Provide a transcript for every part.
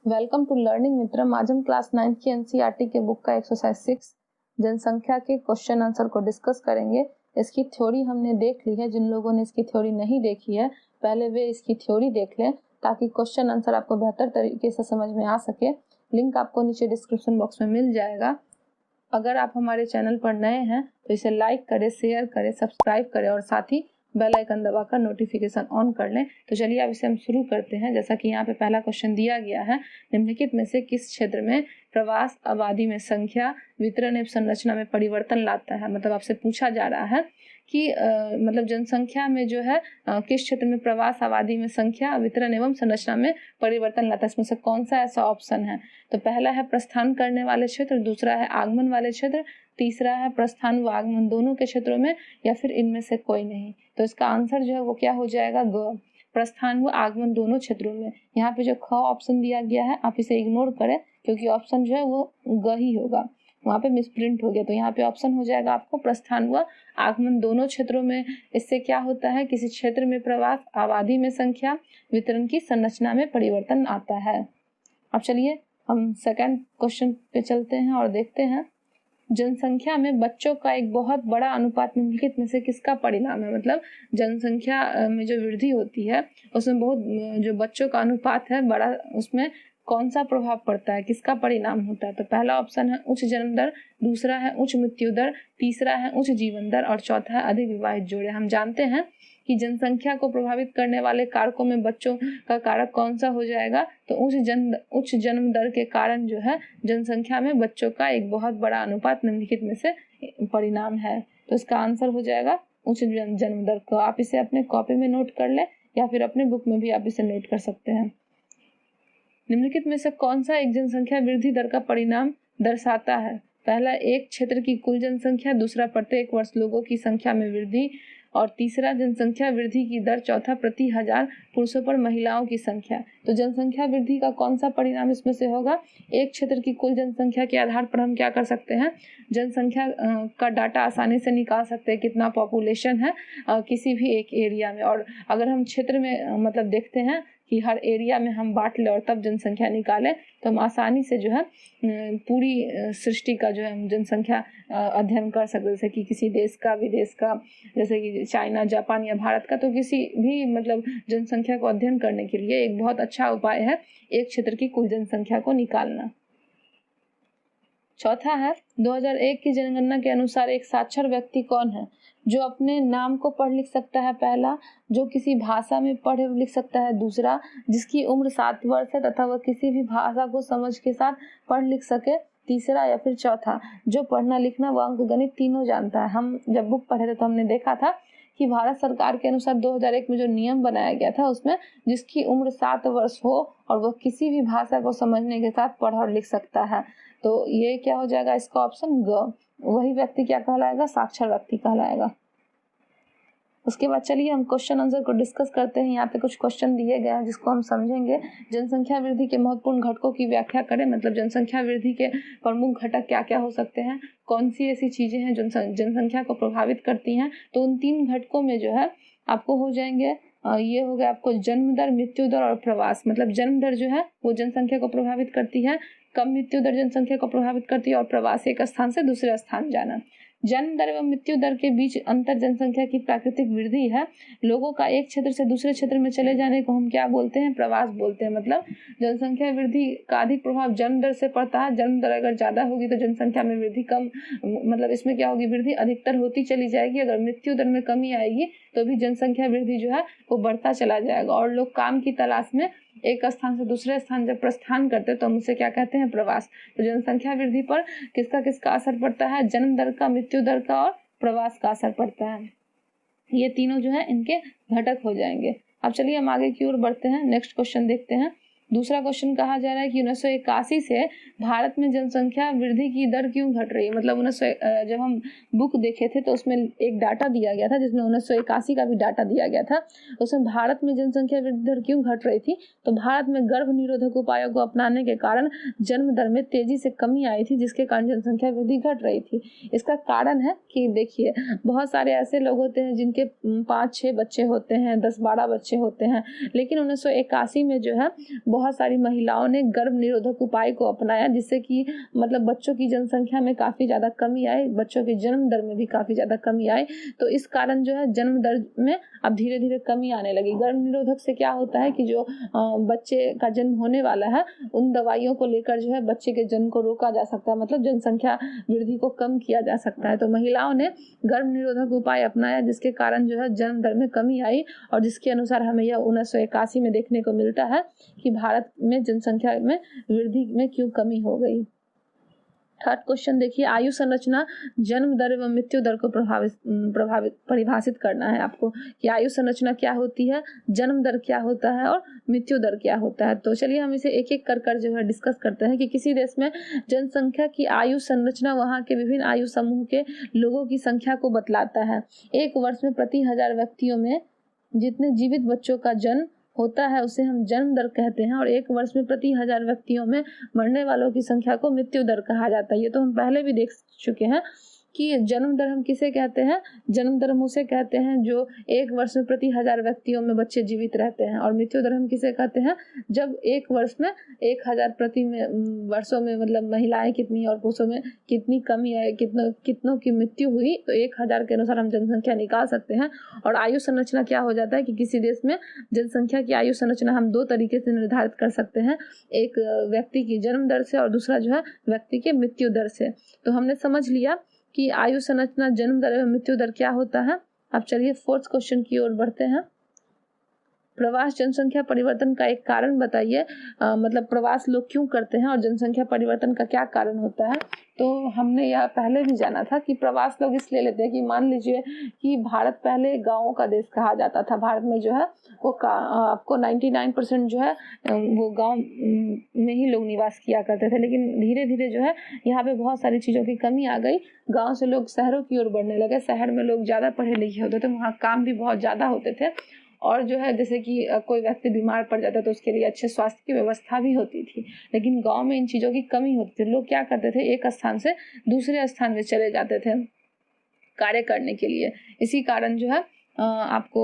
Welcome to learning मित्रम। आज हम class 9 की एनसीईआरटी के बुक का एक्सरसाइज 6 जनसंख्या के क्वेश्चन आंसर को डिस्कस करेंगे। इसकी थ्योरी हमने देख ली है। जिन लोगों ने इसकी थ्योरी नहीं देखी है पहले वे इसकी थ्योरी देख लें ताकि क्वेश्चन आंसर आपको बेहतर तरीके से समझ में आ सके। लिंक आपको नीचे डिस्क्रिप्शन बॉक्स में मिल जाएगा। अगर आप हमारे चैनल पर नए हैं तो इसे लाइक करें, शेयर करें, सब्सक्राइब करें और साथ ही बेल आइकन दबाकर नोटिफिकेशन ऑन कर लें। तो चलिए अब इसे हम शुरू करते हैं। जैसा कि यहाँ पे पहला क्वेश्चन दिया गया है, निम्नलिखित में से किस क्षेत्र में प्रवास आबादी में संख्या वितरण एवं संरचना में परिवर्तन लाता है। मतलब आपसे पूछा जा रहा है कि मतलब जनसंख्या में जो है किस क्षेत्र में प्रवास आबादी में संख्या वितरण एवं संरचना में परिवर्तन लाता है। इसमें से कौन सा ऐसा ऑप्शन है? तो पहला है प्रस्थान करने वाले क्षेत्र, दूसरा है आगमन वाले क्षेत्र, तीसरा है प्रस्थान व आगमन दोनों के क्षेत्रों में, या फिर इनमें से कोई नहीं। तो इसका आंसर जो है वो क्या हो जाएगा? ग, प्रस्थान व आगमन दोनों क्षेत्रों में। यहाँ पे जो ख ऑप्शन दिया गया है आप इसे इग्नोर करें क्योंकि ऑप्शन जो है वो ग ही होगा, वहाँ पे मिसप्रिंट हो गया। तो यहाँ पे ऑप्शन हो जाएगा आपको प्रस्थान व आगमन दोनों क्षेत्रों में। इससे क्या होता है? किसी क्षेत्र में प्रवास आबादी में संख्या वितरण की संरचना में परिवर्तन आता है। अब चलिए हम सेकंड क्वेश्चन पे चलते हैं और देखते हैं। जनसंख्या में बच्चों का एक बहुत बड़ा अनुपात निम्नलिखित में से किसका परिणाम है। मतलब जनसंख्या में जो वृद्धि होती है उसमें बहुत जो बच्चों का अनुपात है बड़ा, उसमें कौन सा प्रभाव पड़ता है, किसका परिणाम होता है? तो पहला ऑप्शन है उच्च जन्म दर, दूसरा है उच्च मृत्यु दर, तीसरा है उच्च जीवन दर और चौथा है अधिक विवाहित जोड़े। हम जानते हैं कि जनसंख्या को प्रभावित करने वाले कारकों में बच्चों का कारक कौन सा हो जाएगा? तो उच्च जन्म दर के कारण जो है जनसंख्या में बच्चों का एक बहुत बड़ा अनुपात निम्नलिखित में से परिणाम है। तो इसका आंसर हो जाएगा उच्च जन्म दर। को आप इसे अपने कॉपी में नोट कर ले या फिर अपने बुक में भी आप इसे नोट कर सकते हैं। निम्नलिखित में से कौन सा एक जनसंख्या वृद्धि दर का परिणाम दर्शाता है? पहला एक क्षेत्र की कुल जनसंख्या, दूसरा प्रत्येक वर्ष लोगों की संख्या में वृद्धि और तीसरा जनसंख्या वृद्धि की दर, चौथा प्रति हजार पुरुषों पर महिलाओं की संख्या। तो जनसंख्या वृद्धि का कौन सा परिणाम इसमें से होगा? एक क्षेत्र की कुल जनसंख्या के आधार पर हम क्या कर सकते हैं? जनसंख्या का डाटा आसानी से निकाल सकते हैं, कितना पॉपुलेशन है किसी भी एक एरिया में। और अगर हम क्षेत्र में मतलब देखते हैं कि हर एरिया में हम बांट लें और तब जनसंख्या निकालें तो हम आसानी से जो है पूरी सृष्टि का जो है हम जनसंख्या अध्ययन कर सकते हैं। जैसे कि किसी देश का, विदेश का, जैसे कि चाइना, जापान या भारत का, तो किसी भी मतलब जनसंख्या को अध्ययन करने के लिए एक बहुत अच्छा उपाय है एक क्षेत्र की कुल जनसंख्या को निकालना। चौथा है 2001 की जनगणना के अनुसार एक साक्षर व्यक्ति कौन है? जो अपने नाम को पढ़ लिख सकता है, पहला, जो किसी भाषा में पढ़ लिख सकता है, दूसरा, जिसकी उम्र 7 वर्ष है तथा वह किसी भी भाषा को समझ के साथ पढ़ लिख सके, तीसरा, या फिर चौथा, जो पढ़ना लिखना व अंक गणित तीनों जानता है। हम जब बुक पढ़े थे तो हमने देखा था कि भारत सरकार के अनुसार 2001 में जो नियम बनाया गया था उसमें जिसकी उम्र 7 वर्ष हो और वह किसी भी भाषा को समझने के साथ पढ़ और लिख सकता है। तो ये क्या हो जाएगा? इसका ऑप्शन ग, वही व्यक्ति क्या कहलाएगा? साक्षर व्यक्ति कहलाएगा। उसके बाद चलिए हम क्वेश्चन आंसर को डिस्कस करते हैं। यहाँ पे कुछ क्वेश्चन दिए गए हैं जिसको हम समझेंगे। जनसंख्या वृद्धि के महत्वपूर्ण घटकों की व्याख्या करें। मतलब जनसंख्या वृद्धि के प्रमुख घटक क्या क्या हो सकते हैं, कौन सी ऐसी चीजें हैं जो जनसंख्या को प्रभावित करती हैं। तो उन 3 घटकों में जो है आपको हो जाएंगे, ये हो गया आपको जन्म दर, मृत्यु दर और प्रवास। मतलब जन्म दर जो है वो जनसंख्या को प्रभावित करती है, कम मृत्यु दर जनसंख्या को प्रभावित करती है और प्रवास एक स्थान से दूसरे स्थान जाना। जन्म दर एवं मृत्यु दर के बीच अंतर जनसंख्या की प्राकृतिक वृद्धि है। लोगों का एक क्षेत्र से दूसरे क्षेत्र में चले जाने को हम क्या बोलते हैं? प्रवास बोलते हैं। मतलब जनसंख्या वृद्धि का अधिक प्रभाव जन्म दर से पड़ता है। जन्म दर अगर ज्यादा होगी तो जनसंख्या में वृद्धि कम, मतलब इसमें क्या होगी? वृद्धि अधिकतर होती चली जाएगी। अगर मृत्यु दर में कमी आएगी तो भी जनसंख्या वृद्धि जो है वो बढ़ता चला जाएगा। और लोग काम की तलाश में एक स्थान से दूसरे स्थान जब प्रस्थान करते हैं तो हम उसे क्या कहते हैं? प्रवास। तो जनसंख्या वृद्धि पर किसका किसका असर पड़ता है? जन्म दर का, मृत्यु दर का और प्रवास का असर पड़ता है। ये तीनों जो है इनके घटक हो जाएंगे। अब चलिए हम आगे की ओर बढ़ते हैं, नेक्स्ट क्वेश्चन देखते हैं। दूसरा क्वेश्चन कहा जा रहा है कि 1981 से भारत में जनसंख्या वृद्धि की दर क्यों घट रही है। मतलब जब हम बुक देखे थे तो उसमें एक डाटा दिया गया था जिसमें 1981 का भी डाटा दिया गया था। उसमें भारत में जनसंख्या वृद्धि दर क्यों घट रही थी? तो भारत में गर्भ निरोधक उपायों को अपनाने के कारण जन्म दर में तेजी से कमी आई थी जिसके कारण जनसंख्या वृद्धि घट रही थी। इसका कारण है कि देखिए बहुत सारे ऐसे लोग होते हैं जिनके 5-6 बच्चे होते हैं, 10-12 बच्चे होते हैं, लेकिन 1981 में जो है बहुत बहुत सारी महिलाओं ने गर्भ निरोधक उपाय को अपनाया, जिससे कि मतलब बच्चों की जनसंख्या में काफ़ी ज़्यादा कमी आई, बच्चों के जन्म दर में भी काफ़ी ज़्यादा कमी आई। तो इस कारण जो है जन्म दर में अब धीरे धीरे कमी आने लगी। गर्भ निरोधक से क्या होता है कि जो बच्चे का जन्म होने वाला है उन दवाइयों को लेकर जो है बच्चे के जन्म को रोका जा सकता है, मतलब जनसंख्या वृद्धि को कम किया जा सकता है। तो महिलाओं ने गर्भ निरोधक उपाय अपनाया, जिसके कारण जो है जन्म दर में कमी आई, और जिसके अनुसार हमें यह 1981 में देखने को मिलता है कि भारत में जनसंख्या में वृद्धि में क्यों कमी हो गई। थर्ड क्वेश्चन देखिए, आयु संरचना जन्म दर एवं मृत्यु दर को परिभाषित करना है आपको कि आयु संरचना क्या होती है, जन्म दर क्या होता है और मृत्यु दर क्या होता है। तो चलिए हम इसे एक एक कर जो है डिस्कस करते हैं कि किसी देश में जनसंख्या की आयु संरचना वहाँ के विभिन्न आयु समूह के लोगों की संख्या को बतलाता है। एक वर्ष में प्रति 1000 व्यक्तियों में जितने जीवित बच्चों का जन्म होता है उसे हम जन्म दर कहते हैं, और एक वर्ष में प्रति 1000 व्यक्तियों में मरने वालों की संख्या को मृत्यु दर कहा जाता है। ये तो हम पहले भी देख चुके हैं कि जन्म दर हम किसे कहते हैं, जन्म दर हम उसे कहते हैं जो एक वर्ष में प्रति 1000 व्यक्तियों में बच्चे जीवित रहते हैं, और मृत्यु दर हम किसे कहते हैं जब एक वर्ष में 1000 प्रति वर्षों में मतलब महिलाएं कितनी और पुरुषों में कितनी कमी है, कितनों की मृत्यु हुई, तो 1000 के अनुसार हम जनसंख्या निकाल सकते हैं। और आयु संरचना क्या हो जाता है कि किसी देश में जनसंख्या की आयु संरचना हम 2 तरीके से निर्धारित कर सकते हैं, एक व्यक्ति की जन्म दर से और दूसरा जो है व्यक्ति के मृत्यु दर से। तो हमने समझ लिया कि आयु संरचना, जन्म दर एवं मृत्यु दर क्या होता है। अब चलिए फोर्थ क्वेश्चन की ओर बढ़ते हैं। प्रवास जनसंख्या परिवर्तन का एक कारण बताइए, मतलब प्रवास लोग क्यों करते हैं और जनसंख्या परिवर्तन का क्या कारण होता है। तो हमने यह पहले भी जाना था कि प्रवास लोग इसलिए लेते हैं कि मान लीजिए कि भारत पहले गाँवों का देश कहा जाता था। भारत में जो है वो आपको 99% जो है वो गाँव में ही लोग निवास किया करते थे, लेकिन धीरे धीरे जो है यहाँ पे बहुत सारी चीज़ों की कमी आ गई। गाँव से लोग शहरों की ओर बढ़ने लगे, शहर में लोग ज़्यादा पढ़े लिखे होते थे, वहाँ काम भी बहुत ज़्यादा होते थे, और जो है जैसे कि कोई व्यक्ति बीमार पड़ जाता तो उसके लिए अच्छे स्वास्थ्य की व्यवस्था भी होती थी। लेकिन गांव में इन चीज़ों की कमी होती थी। लोग क्या करते थे, एक स्थान से दूसरे स्थान में चले जाते थे कार्य करने के लिए। इसी कारण जो है आपको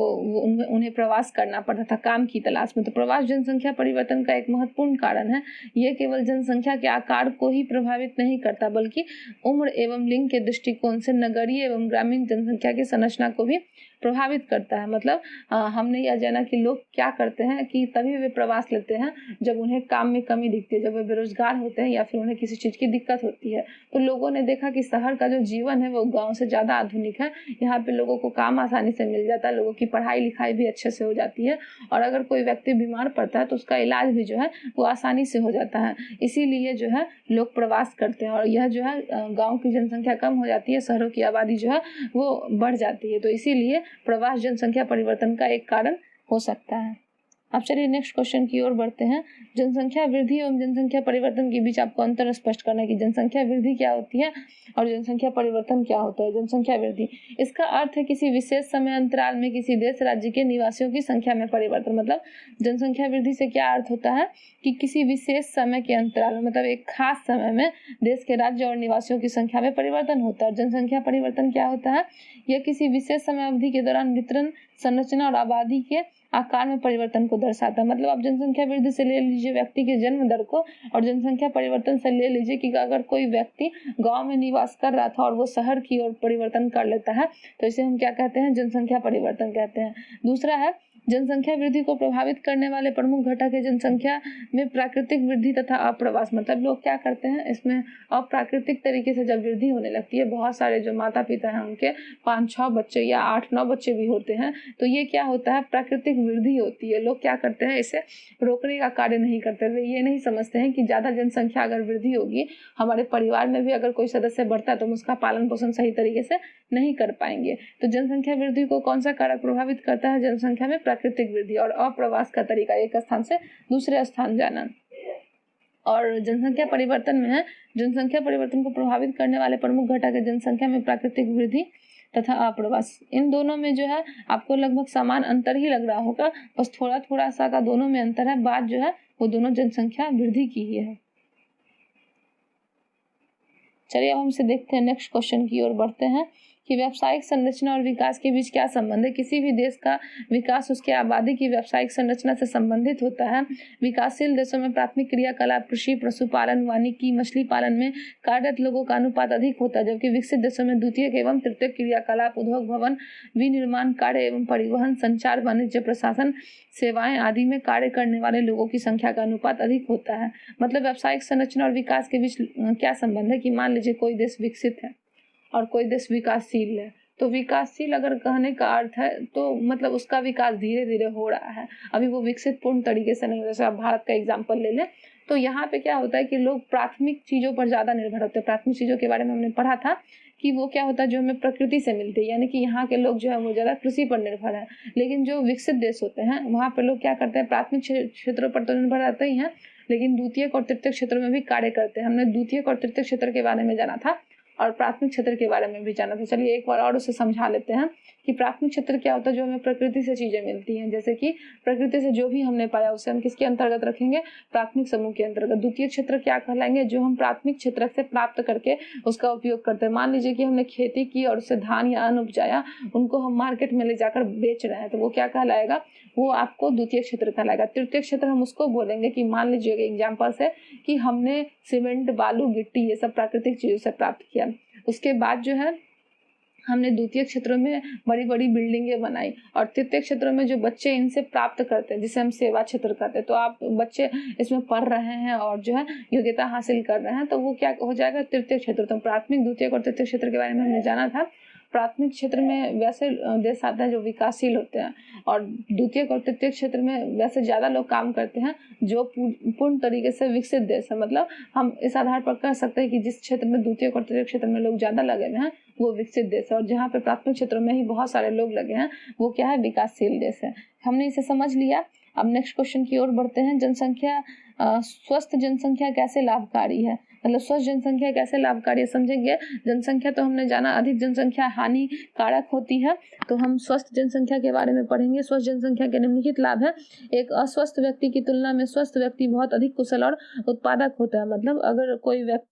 उन्हें प्रवास करना पड़ता था काम की तलाश में। तो प्रवास जनसंख्या परिवर्तन का एक महत्वपूर्ण कारण है। ये केवल जनसंख्या के आकार को ही प्रभावित नहीं करता, बल्कि उम्र एवं लिंग के दृष्टिकोण से नगरीय एवं ग्रामीण जनसंख्या की संरचना को भी प्रभावित करता है। मतलब हमने यह जाना कि लोग क्या करते हैं कि तभी वे प्रवास लेते हैं जब उन्हें काम में कमी दिखती है, जब वे बेरोजगार होते हैं या फिर उन्हें किसी चीज़ की दिक्कत होती है। तो लोगों ने देखा कि शहर का जो जीवन है वो गाँव से ज़्यादा आधुनिक है। यहाँ पे लोगों को काम आसानी से मिल जाता है, लोगों की पढ़ाई लिखाई भी अच्छे से हो जाती है, और अगर कोई व्यक्ति बीमार पड़ता है तो उसका इलाज भी जो है वो आसानी से हो जाता है। इसीलिए जो है लोग प्रवास करते हैं, और यह जो है गाँव की जनसंख्या कम हो जाती है, शहरों की आबादी जो है वो बढ़ जाती है। तो इसीलिए प्रवास जनसंख्या परिवर्तन का एक कारण हो सकता है। अब चलिए नेक्स्ट क्वेश्चन की ओर बढ़ते हैं। जनसंख्या वृद्धि एवं जनसंख्या परिवर्तन के बीच आपको अंतर स्पष्ट करना है कि जनसंख्या वृद्धि क्या होती है और जनसंख्या परिवर्तन क्या होता है। जनसंख्या वृद्धि, इसका अर्थ है किसी विशेष समय अंतराल में किसी देश राज्य के निवासियों की संख्या में परिवर्तन। मतलब जनसंख्या वृद्धि से क्या अर्थ होता है कि किसी विशेष समय के अंतराल में, मतलब एक खास समय में देश के राज्य और निवासियों की संख्या में परिवर्तन होता है। जनसंख्या परिवर्तन क्या होता है, यह किसी विशेष समय अवधि के दौरान वितरण, संरचना और आबादी के आकार में परिवर्तन को दर्शाता है। मतलब आप जनसंख्या वृद्धि से ले लीजिए व्यक्ति के जन्म दर को, और जनसंख्या परिवर्तन से ले लीजिए कि अगर कोई व्यक्ति गांव में निवास कर रहा था और वो शहर की ओर परिवर्तन कर लेता है तो इसे हम क्या कहते हैं, जनसंख्या परिवर्तन कहते हैं। दूसरा है जनसंख्या वृद्धि को प्रभावित करने वाले प्रमुख घटक है जनसंख्या में प्राकृतिक वृद्धि तथा अप्रवास। मतलब लोग क्या करते हैं, इसमें अप्राकृतिक तरीके से जब वृद्धि होने लगती है, बहुत सारे जो माता पिता हैं उनके 5-6 बच्चे या 8-9 बच्चे भी होते हैं, तो ये क्या होता है, प्राकृतिक वृद्धि होती है। लोग क्या करते हैं, इसे रोकने का कार्य नहीं करते। वे ये नहीं समझते हैं कि ज़्यादा जनसंख्या अगर वृद्धि होगी, हमारे परिवार में भी अगर कोई सदस्य बढ़ता है तो हम उसका पालन पोषण सही तरीके से नहीं कर पाएंगे। तो जनसंख्या वृद्धि को कौन सा कारक प्रभावित करता है, जनसंख्या में प्राकृतिक वृद्धि और अप्रवास का तरीका, एक स्थान से दूसरे स्थान जाना। और जनसंख्या परिवर्तन में है, जनसंख्या परिवर्तन को प्रभावित करने वाले प्रमुख घटक है जनसंख्या में प्राकृतिक वृद्धि तथा अप्रवास। इन दोनों में जो है आपको लगभग समान अंतर ही लग रहा होगा, बस थोड़ा थोड़ा सा का दोनों में अंतर है, बात जो है वो दोनों जनसंख्या वृद्धि की ही है। चलिए अब हमसे देखते हैं नेक्स्ट क्वेश्चन की ओर बढ़ते हैं कि व्यावसायिक संरचना और विकास के बीच क्या संबंध है। किसी भी देश का विकास उसके आबादी की व्यावसायिक संरचना से संबंधित होता है। विकासशील देशों में प्राथमिक क्रियाकलाप कृषि, पशुपालन, वानिकी, मछली पालन में कार्यरत लोगों का अनुपात अधिक होता है, जबकि विकसित देशों में द्वितीयक एवं तृतीयक क्रियाकलाप, उद्योग, भवन, विनिर्माण कार्य एवं परिवहन, संचार, वाणिज्य, प्रशासन, सेवाएं आदि में कार्य करने वाले लोगों की संख्या का अनुपात अधिक होता है। मतलब व्यावसायिक संरचना और विकास के बीच क्या संबंध है कि मान लीजिए कोई देश विकसित है और कोई देश विकासशील है, तो विकासशील अगर कहने का अर्थ है तो मतलब उसका विकास धीरे धीरे हो रहा है, अभी वो विकसित पूर्ण तरीके से नहीं। जैसे आप भारत का एग्जाम्पल ले लें तो यहाँ पे क्या होता है कि लोग प्राथमिक चीज़ों पर ज़्यादा निर्भर होते हैं। प्राथमिक चीज़ों के बारे में हमने पढ़ा था कि वो क्या होता है जो हमें प्रकृति से मिलती है, यानी कि यहाँ के लोग जो है वो ज़्यादा कृषि पर निर्भर है। लेकिन जो विकसित देश होते हैं वहाँ पर लोग क्या करते हैं, प्राथमिक क्षेत्रों पर तो निर्भर रहते ही हैं, लेकिन द्वितीयक और तृतीयक क्षेत्रों में भी कार्य करते हैं। हमने द्वितीयक और तृतीयक क्षेत्र के बारे में जाना था और प्राथमिक क्षेत्र के बारे में भी जाना था। चलिए एक बार और उसे समझा लेते हैं कि प्राथमिक क्षेत्र क्या होता है, जो हमें प्रकृति से चीज़ें मिलती हैं, जैसे कि प्रकृति से जो भी हमने पाया उसे हम किसके अंतर्गत रखेंगे, प्राथमिक समूह के अंतर्गत। द्वितीय क्षेत्र क्या कहलाएंगे, जो हम प्राथमिक क्षेत्र से प्राप्त करके उसका उपयोग करते हैं। मान लीजिए कि हमने खेती की और उससे धान या अन्न उपजाया, उनको हम मार्केट में ले जाकर बेच रहे हैं, तो वो क्या कहलाएगा, वो आपको द्वितीय क्षेत्र कहलाएगा। तृतीय क्षेत्र हम उसको बोलेंगे कि मान लीजिए एग्जाम्पल से कि हमने सीमेंट, बालू, गिट्टी ये सब प्राकृतिक चीज़ों से प्राप्त किया। उसके बाद जो है हमने द्वितीय क्षेत्रों में बड़ी बड़ी बिल्डिंगें बनाई, और तृतीय क्षेत्रों में जो बच्चे इनसे प्राप्त करते हैं जिसे हम सेवा क्षेत्र कहते हैं, तो आप बच्चे इसमें पढ़ रहे हैं और जो है योग्यता हासिल कर रहे हैं, तो वो क्या हो जाएगा, तृतीय क्षेत्र। तो प्राथमिक, द्वितीय और तृतीय क्षेत्र के बारे में हमने जाना था। प्राथमिक क्षेत्र में वैसे देश आते हैं जो विकासशील होते हैं, और द्वितीय और तृतीय क्षेत्र में वैसे ज़्यादा लोग काम करते हैं जो पूर्ण तरीके से विकसित देश है। मतलब हम इस आधार पर कह सकते हैं कि जिस क्षेत्र में द्वितीय और तृतीय क्षेत्र में लोग ज़्यादा लगे हुए हैं वो विकसित देश है, और जहाँ पे प्राथमिक क्षेत्रों में ही बहुत सारे लोग लगे हैं वो क्या है, विकासशील देश है। हमने इसे समझ लिया। अब नेक्स्ट क्वेश्चन की ओर बढ़ते हैं। जनसंख्या, स्वस्थ जनसंख्या कैसे लाभकारी है, मतलब स्वस्थ जनसंख्या कैसे लाभकारी है समझेंगे। जनसंख्या तो हमने जाना अधिक जनसंख्या हानिकारक होती है, तो हम स्वस्थ जनसंख्या के बारे में पढ़ेंगे। स्वस्थ जनसंख्या के निम्नलिखित लाभ है। एक, अस्वस्थ व्यक्ति की तुलना में स्वस्थ व्यक्ति बहुत अधिक कुशल और उत्पादक होता है। मतलब अगर कोई व्यक्ति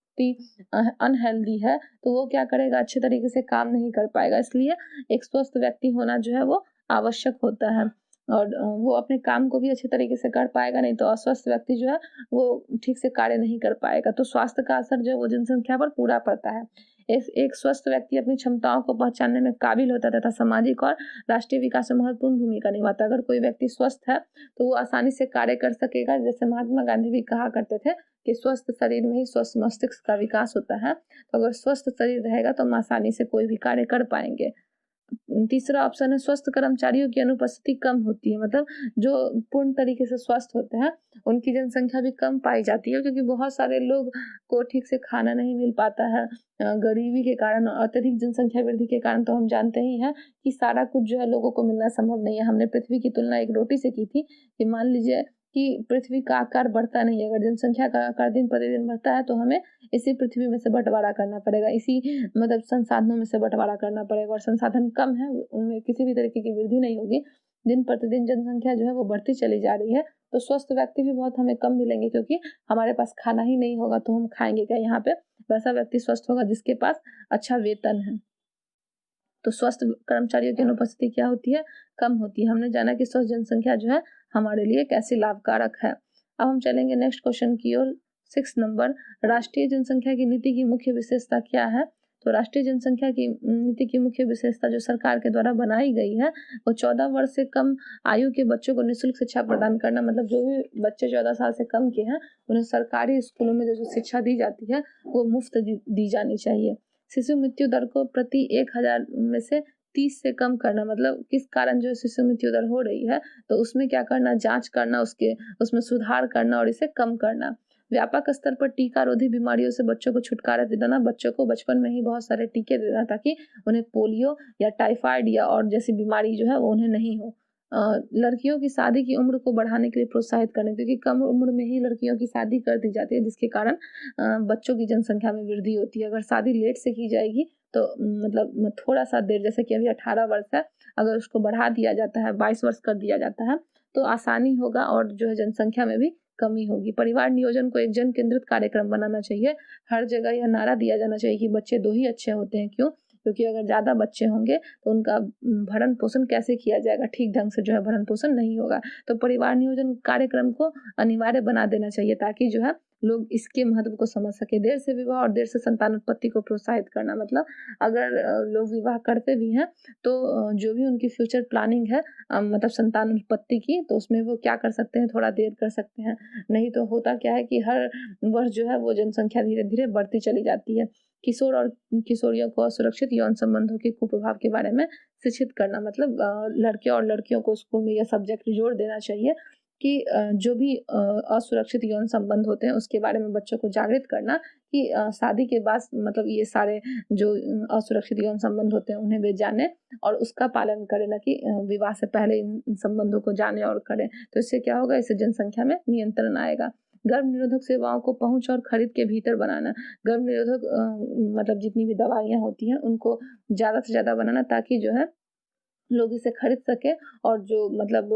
अनहेल्दी है तो वो क्या करेगा, अच्छे तरीके से काम नहीं कर पाएगा, इसलिए एक स्वस्थ व्यक्ति होना जो है वो आवश्यक होता है, और वो अपने काम को भी अच्छे तरीके से कर पाएगा, नहीं तो अस्वस्थ व्यक्ति जो है वो ठीक से कार्य नहीं कर पाएगा। तो स्वास्थ्य का असर जो है वो जनसंख्या पर पूरा पड़ता है। एक स्वस्थ व्यक्ति अपनी क्षमताओं को पहचानने में काबिल होता है तथा सामाजिक और राष्ट्रीय विकास में महत्वपूर्ण भूमिका निभाता है। अगर कोई व्यक्ति स्वस्थ है तो वो आसानी से कार्य कर सकेगा। जैसे महात्मा गांधी भी कहा करते थे कि स्वस्थ शरीर में ही स्वस्थ मस्तिष्क का विकास होता है, तो अगर स्वस्थ शरीर रहेगा तो हम आसानी से कोई भी कार्य कर पाएंगे। तीसरा ऑप्शन है, स्वस्थ कर्मचारियों की अनुपस्थिति कम होती है। मतलब जो पूर्ण तरीके से स्वस्थ होते हैं उनकी जनसंख्या भी कम पाई जाती है, क्योंकि बहुत सारे लोग को ठीक से खाना नहीं मिल पाता है गरीबी के कारण। अत्यधिक जनसंख्या वृद्धि के कारण तो हम जानते ही हैं कि सारा कुछ जो है लोगों को मिलना संभव नहीं है। हमने पृथ्वी की तुलना एक रोटी से की थी कि मान लीजिए कि पृथ्वी का आकार बढ़ता नहीं है, अगर जनसंख्या का आकार दिन प्रतिदिन बढ़ता है तो हमें इसी पृथ्वी में से बंटवारा करना पड़ेगा, इसी मतलब संसाधनों में से बंटवारा करना पड़ेगा, और संसाधन कम है उनमें किसी भी तरीके की वृद्धि नहीं होगी। दिन प्रतिदिन जनसंख्या जो है वो बढ़ती चली जा रही है, तो स्वस्थ व्यक्ति भी बहुत हमें कम मिलेंगे, क्योंकि हमारे पास खाना ही नहीं होगा तो हम खाएंगे क्या। यहाँ पे वैसा व्यक्ति स्वस्थ होगा जिसके पास अच्छा वेतन है। तो स्वस्थ कर्मचारियों की अनुपस्थिति क्या होती है, कम होती है। हमने जाना कि स्वस्थ जनसंख्या जो है हमारे लिए कैसे लाभकारक है। अब हम चलेंगे नेक्स्ट क्वेश्चन की ओर। 6 नंबर, राष्ट्रीय जनसंख्या की नीति की मुख्य विशेषता क्या है। तो राष्ट्रीय जनसंख्या की नीति की मुख्य विशेषता जो सरकार के द्वारा बनाई गई है वो 14 वर्ष से कम आयु के बच्चों को निःशुल्क शिक्षा प्रदान करना। मतलब जो भी बच्चे 14 साल से कम के हैं उन्हें सरकारी स्कूलों में जो शिक्षा दी जाती है वो मुफ्त दी जानी चाहिए। शिशु मृत्यु दर को प्रति 1000 में से 30 से कम करना। मतलब किस कारण जो शिशु मृत्यु दर हो रही है तो उसमें क्या करना, जांच करना, उसमें सुधार करना और इसे कम करना। व्यापक स्तर पर टीका रोधी बीमारियों से बच्चों को छुटकारा दिलाना। बच्चों को बचपन में ही बहुत सारे टीके देना ताकि उन्हें पोलियो या टाइफाइड या और जैसी बीमारी जो है वो उन्हें नहीं हो। लड़कियों की शादी की उम्र को बढ़ाने के लिए प्रोत्साहित करने, क्योंकि कम उम्र में ही लड़कियों की शादी कर दी जाती है जिसके कारण बच्चों की जनसंख्या में वृद्धि होती है। अगर शादी लेट से की जाएगी तो मतलब थोड़ा सा देर, जैसे कि अभी 18 वर्ष है, अगर उसको बढ़ा दिया जाता है 22 वर्ष कर दिया जाता है तो आसानी होगा और जो है जनसंख्या में भी कमी होगी। परिवार नियोजन को एक जन केंद्रित कार्यक्रम बनाना चाहिए। हर जगह यह नारा दिया जाना चाहिए कि बच्चे 2 ही अच्छे होते हैं। क्यों? क्योंकि अगर ज़्यादा बच्चे होंगे तो उनका भरण पोषण कैसे किया जाएगा, ठीक ढंग से जो है भरण पोषण नहीं होगा। तो परिवार नियोजन कार्यक्रम को अनिवार्य बना देना चाहिए ताकि जो है लोग इसके महत्व को समझ सके। देर से विवाह और देर से संतान उत्पत्ति को प्रोत्साहित करना, मतलब अगर लोग विवाह करते भी हैं तो जो भी उनकी फ्यूचर प्लानिंग है मतलब संतान उत्पत्ति की, तो उसमें वो क्या कर सकते हैं, थोड़ा देर कर सकते हैं। नहीं तो होता क्या है कि हर वर्ष जो है वो जनसंख्या धीरे धीरे बढ़ती चली जाती है। किशोर और किशोरियों को असुरक्षित यौन संबंधों के कुप्रभाव के बारे में शिक्षित करना, मतलब लड़के और लड़कियों को स्कूल में यह सब्जेक्ट जोड़ देना चाहिए कि जो भी असुरक्षित यौन संबंध होते हैं उसके बारे में बच्चों को जागृत करना कि शादी के बाद मतलब ये सारे जो असुरक्षित यौन संबंध होते हैं उन्हें वे जाने और उसका पालन करें, ना कि विवाह से पहले इन संबंधों को जाने और करें। तो इससे क्या होगा, इससे जनसंख्या में नियंत्रण आएगा। गर्भ निरोधक सेवाओं को पहुंच और खरीद के भीतर बनाना, गर्भ निरोधक मतलब जितनी भी दवाइयाँ होती हैं उनको ज़्यादा से ज़्यादा बनाना ताकि जो है लोग इसे खरीद सके और जो मतलब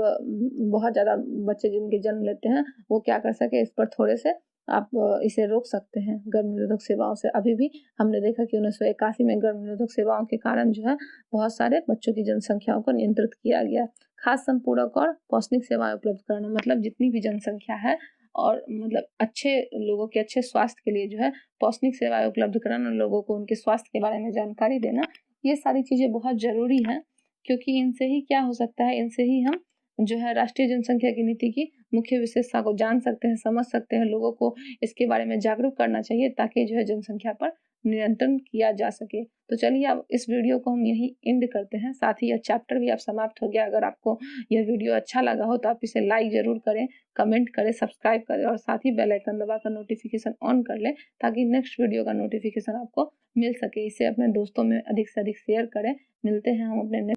बहुत ज़्यादा बच्चे जिनके जन्म लेते हैं वो क्या कर सके, इस पर थोड़े से आप इसे रोक सकते हैं गर्भ निरोधक सेवाओं से। अभी भी हमने देखा कि 1981 में गर्भ निरोधक सेवाओं के कारण जो है बहुत सारे बच्चों की जनसंख्याओं को नियंत्रित किया गया। खास संपूरक और पौष्टिक सेवाएं उपलब्ध कराना, मतलब जितनी भी जनसंख्या है और मतलब अच्छे लोगों के अच्छे स्वास्थ्य के लिए जो है पौष्टिक सेवाएं उपलब्ध कराना, लोगों को उनके स्वास्थ्य के बारे में जानकारी देना, ये सारी चीज़ें बहुत ज़रूरी हैं। क्योंकि इनसे ही क्या हो सकता है, इनसे ही हम जो है राष्ट्रीय जनसंख्या की नीति की मुख्य विशेषता को जान सकते हैं, समझ सकते हैं। लोगों को इसके बारे में जागरूक करना चाहिए ताकि जो है जनसंख्या पर नियंत्रण किया जा सके। तो चलिए अब इस वीडियो को हम यहीं एंड करते हैं, साथ ही यह चैप्टर भी अब समाप्त हो गया। अगर आपको यह वीडियो अच्छा लगा हो तो आप इसे लाइक ज़रूर करें, कमेंट करें, सब्सक्राइब करें और साथ ही बेल आइकन दबाकर नोटिफिकेशन ऑन कर लें ताकि नेक्स्ट वीडियो का नोटिफिकेशन आपको मिल सके। इसे अपने दोस्तों में अधिक से अधिक शेयर करें। मिलते हैं हम अपने